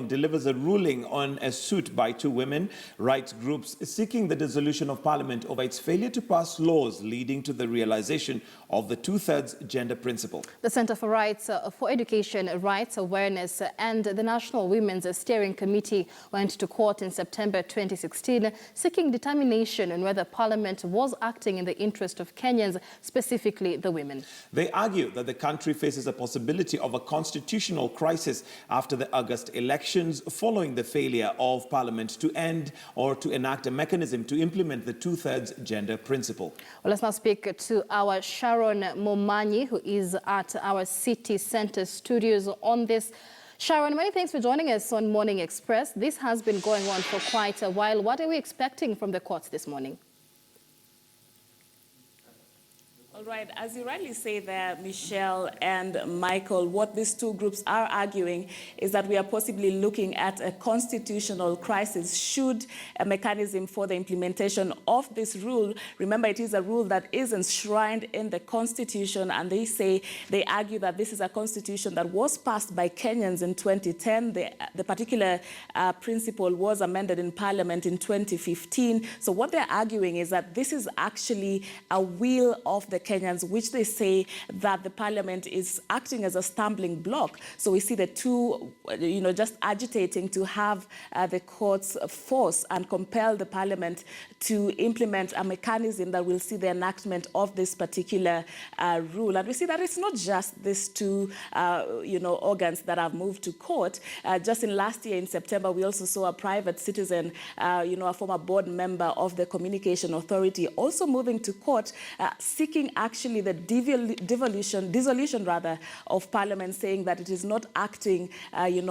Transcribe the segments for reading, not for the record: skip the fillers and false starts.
delivers a ruling on a suit by two women rights groups seeking the dissolution of parliament over its failure to pass laws leading to the realization of the two-thirds gender principle. The Center for Rights for Education, Rights Awareness and the National Women's Steering Committee went to court in September 2016 seeking determination on whether parliament was acting in the interest of Kenyans, specifically the women. They argue that the country faces a possibility of a constitutional crisis after the August elections following the failure of Parliament to end or to enact a mechanism to implement the two-thirds gender principle. Well, let's now speak to our Sharon Momanyi, who is at our City Centre studios on this. Sharon, many thanks for joining us on Morning Express. This has been going on for quite a while. What are we expecting from the courts this morning? All right, as you rightly say there, Michelle and Michael, what these two groups are arguing is that we are possibly looking at a constitutional crisis should a mechanism for the implementation of this rule. Remember, it is a rule that is enshrined in the Constitution, and they argue that this is a constitution that was passed by Kenyans in 2010. The particular principle was amended in Parliament in 2015. So what they're arguing is that this is actually a will of the Kenyans, which they say that the parliament is acting as a stumbling block. So we see the two, just agitating to have the courts force and compel the parliament to implement a mechanism that will see the enactment of this particular rule. And we see that it's not just these two, organs that have moved to court. Just in last year in September, we also saw a private citizen, a former board member of the Communication Authority, also moving to court, seeking actually the dissolution of Parliament, saying that it is not acting,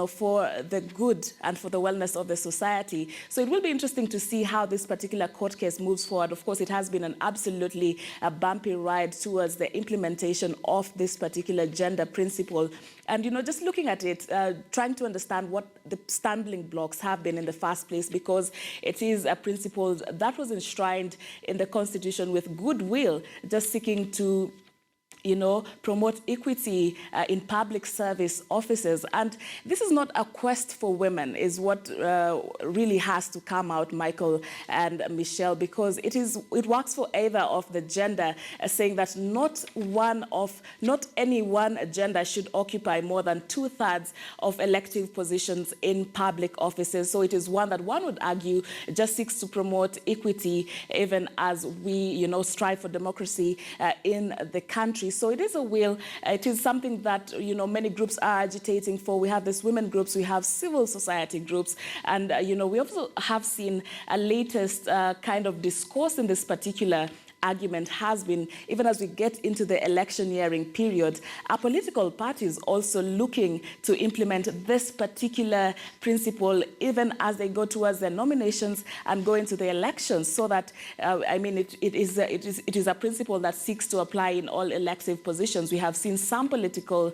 for the good and for the wellness of the society. So it will be interesting to see how this particular court case moves forward. Of course, it has been an absolutely bumpy ride towards the implementation of this particular gender principle. And, just looking at it, trying to understand what the stumbling blocks have been in the first place, because it is a principle that was enshrined in the Constitution with goodwill, just seeking to promote equity in public service offices. And this is not a quest for women, is what really has to come out, Michael and Michelle, because it works for either of the gender, saying that not any one gender should occupy more than two-thirds of elective positions in public offices. So it is one that one would argue just seeks to promote equity, even as we, strive for democracy in the country. So it is a will. It is something that, many groups are agitating for. We have these women groups, we have civil society groups, and, we also have seen a latest kind of discourse in this particular argument has been, even as we get into the electioneering period, our political parties also looking to implement this particular principle even as they go towards their nominations and go into the elections, so that, it is a principle that seeks to apply in all elective positions. We have seen some political,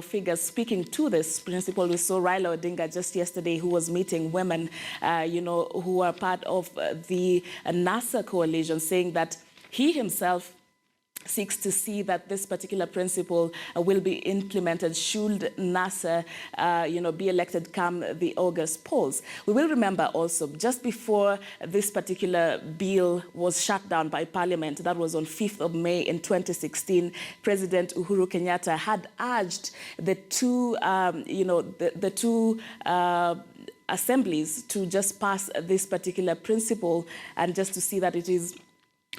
figures speaking to this principle. We saw Raila Odinga just yesterday, who was meeting women, who are part of the NASA coalition, saying that he himself seeks to see that this particular principle will be implemented should NASA, be elected come the August polls. We will remember also, just before this particular bill was shut down by Parliament, that was on 5th of May in 2016, President Uhuru Kenyatta had urged the two, assemblies to just pass this particular principle, and just to see that it is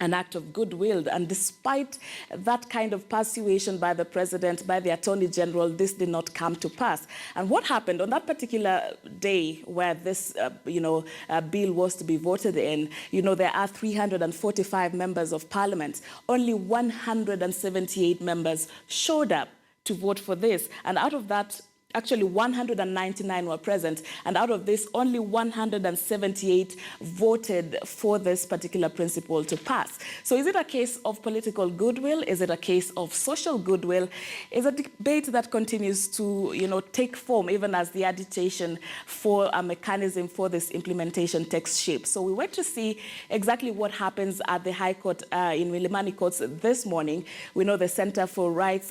an act of goodwill. And despite that kind of persuasion by the president, by the attorney general, this did not come to pass. And what happened on that particular day where this, bill was to be voted in, there are 345 members of parliament. Only 178 members showed up to vote for this. And out of that, actually 199 were present, and out of this, only 178 voted for this particular principle to pass. So is it a case of political goodwill? Is it a case of social goodwill? Is a debate that continues to, take form even as the agitation for a mechanism for this implementation takes shape. So we wait to see exactly what happens at the High Court in Milimani Courts this morning. We know the Center for Rights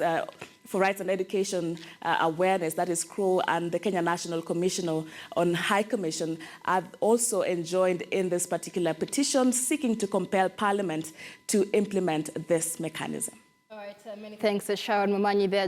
for Rights and Education Awareness, that is CRO, and the Kenya National Commission on High Commission are also enjoined in this particular petition, seeking to compel Parliament to implement this mechanism. All right, many thanks, Sharon Momanyi there.